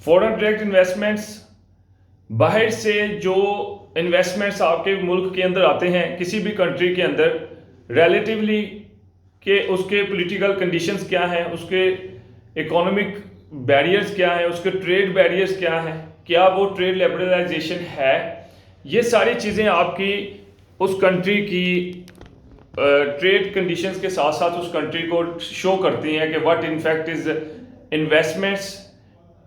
Foreign direct investments बाहर से जो इन्वेस्टमेंट्स आपके मुल्क के अंदर आते हैं किसी भी कंट्री के अंदर रिलेटिवली कि उसके पॉलिटिकल कंडीशंस क्या हैं, उसके इकोनॉमिक बैरियर्स क्या हैं, उसके ट्रेड बैरियर्स क्या हैं, क्या वो ट्रेड लिबरलाइजेशन है, ये सारी चीज़ें आपकी उस कंट्री की ट्रेड कंडीशंस के साथ साथ उस कंट्री को शो करती हैं कि what in fact is investments,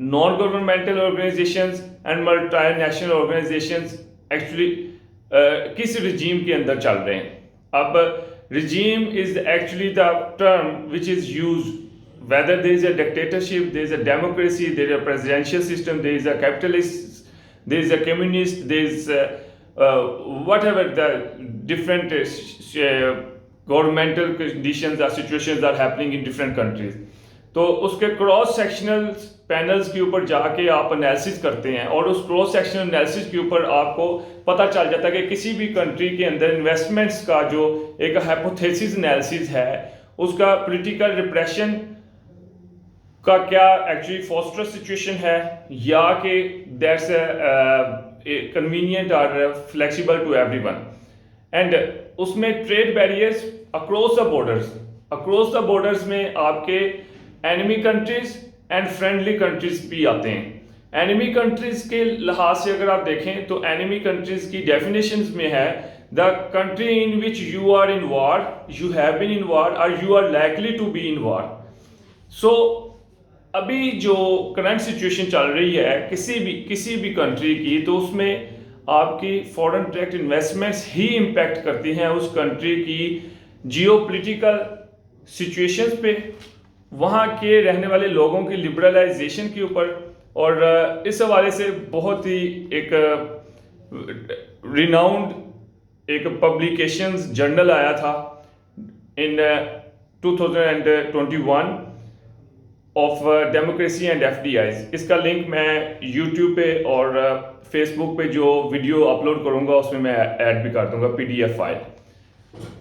non governmental organisations and multinational organisations actually किस रिजीम के अंदर चल रहे हैं। अब regime is actually the term which is used whether there is a dictatorship, there is a democracy, there is a presidential system, there is a capitalist, there is a communist, there is whatever the different governmental conditions or situations are happening in different countries। तो उसके cross sectional panels के ऊपर जाके आप analysis करते हैं और उस क्रॉस सेक्शनल एनालिसिस के ऊपर आपको पता चल जाता है कि किसी भी कंट्री के अंदर इन्वेस्टमेंट्स का जो एक हाइपोथेसिस एनालिसिस है उसका पॉलिटिकल रिप्रेशन का क्या एक्चुअली फॉस्टर सिचुएशन है या कि दैट्स कन्वीनियंट और फ्लेक्सिबल टू एवरीवन। एंड उसमें trade barriers across the borders में आपके enemy countries and friendly countries भी आते हैं। एनिमी कंट्रीज के लिहाज से अगर आप देखें तो एनिमी कंट्रीज की डेफिनेशंस में है the country in which you are in war, you have been in war और you are likely to be in war. So अभी जो करंट सिचुएशन चल रही है किसी भी कंट्री की, तो उसमें आपकी फॉरेन डायरेक्ट इन्वेस्टमेंट्स ही इम्पैक्ट करती हैं उस कंट्री की जियोपॉलिटिकल सिचुएशंस पे, वहाँ के रहने वाले लोगों की लिबरलाइजेशन के ऊपर। और इस हवाले से बहुत ही एक रिनाउंड एक पब्लिकेशंस जर्नल आया था इन 2021 ऑफ डेमोक्रेसी एंड एफडीआईज। इसका लिंक मैं यूट्यूब पे और फेसबुक पे जो वीडियो अपलोड करूँगा उसमें मैं ऐड भी कर दूँगा PDF फाइल।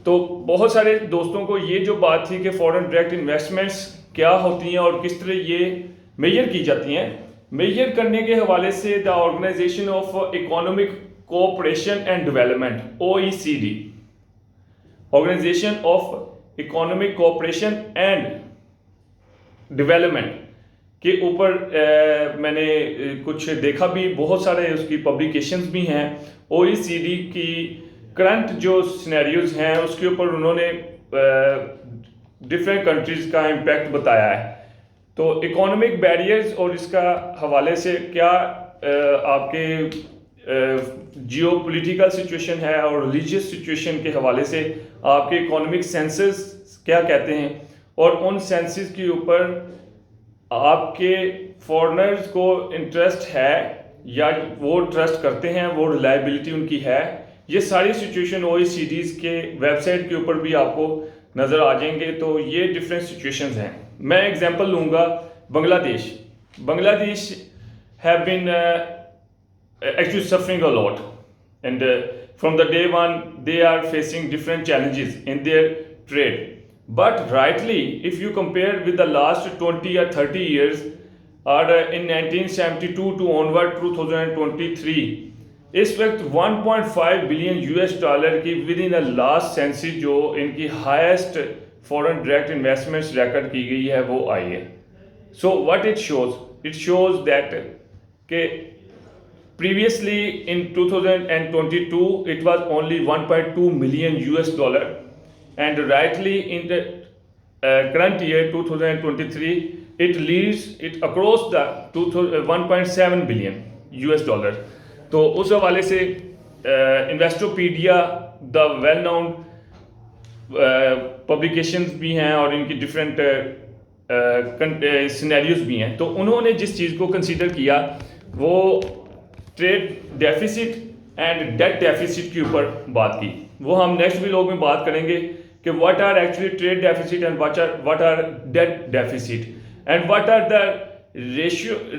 तो बहुत सारे दोस्तों को ये जो बात थी कि फॉरेन डायरेक्ट इन्वेस्टमेंट्स क्या होती हैं और किस तरह ये मेजर की जाती हैं, मेजर करने के हवाले से the organisation of economic cooperation and development OECD, organisation of economic cooperation and development के ऊपर मैंने कुछ देखा भी, बहुत सारे उसकी पब्लिकेशंस भी हैं। OECD की करंट जो सिनेरियोज हैं उसके ऊपर उन्होंने डिफरेंट कंट्रीज का इम्पैक्ट बताया है। तो इकोनॉमिक बैरियर्स और इसका हवाले से क्या आपके जियोपॉलिटिकल सिचुएशन है और रिलीजियस सिचुएशन के हवाले से आपके इकोनॉमिक सेंसस क्या कहते हैं, और उन सेंसस के ऊपर आपके फॉरेनर्स को इंटरेस्ट है या वो ट्रस्ट करते हैं, वो रिलायबिलिटी उनकी है। ये सारी सिचुएशन OECD's के वेबसाइट के ऊपर भी आपको नज़र आ जाएंगे। तो ये डिफरेंट सिचुएशंस हैं। मैं एग्जांपल लूँगा Bangladesh have been actually suffering a lot and from the day one they are facing different challenges in their trade, but rightly if you compare with the last 20 or 30 years और इन 1972 to onward 2023 इस वक्त 1.5 billion US$ की within the last century जो इनकी highest foreign direct investments record की गई है वो आई है। So what it shows that के previously in 2022 it was only 1.2 million US$ and rightly in the current year 2023 it leads it across the 1.7 billion US$। तो उस हवाले से Investopedia the well known publications भी हैं और इनकी डिफरेंट सिनेरियोज भी हैं। तो उन्होंने जिस चीज़ को कंसीडर किया वो trade deficit and debt deficit के ऊपर बात की। वो हम नेक्स्ट व्लॉग में बात करेंगे कि what are actually trade deficit and what are debt deficit and what are the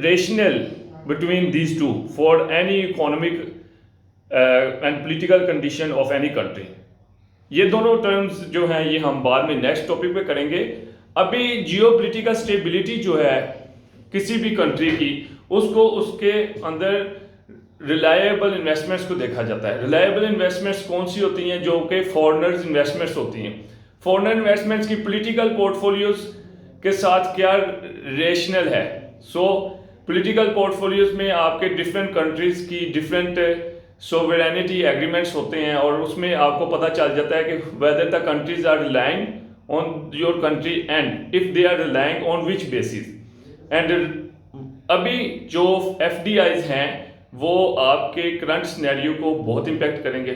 rational between these two for any economic and political condition of any country। ये दोनों टर्म्स जो हैं ये हम बाद में नेक्स्ट टॉपिक पे करेंगे। अभी जियोपॉलिटिकल स्टेबिलिटी जो है किसी भी कंट्री की उसको उसके अंदर रिलायबल इन्वेस्टमेंट्स को देखा जाता है। रिलायबल इन्वेस्टमेंट्स कौन सी होती हैं? जो कि फॉरेनर्स इन्वेस्टमेंट्स होती हैं। फॉरेन इन्वेस्टमेंट्स की पॉलिटिकल पोर्टफोलियोज के साथ क्या रेशनल है? सो पॉलिटिकल पोर्टफोलियोज में आपके डिफरेंट कंट्रीज की डिफरेंट सोवरेनिटी एग्रीमेंट्स होते हैं, और उसमें आपको पता चल जाता है कि whether the countries are relying on your country and if they are relying on which basis. And अभी जो FDIs हैं वो आपके करंट सिनेरियो को बहुत इम्पेक्ट करेंगे।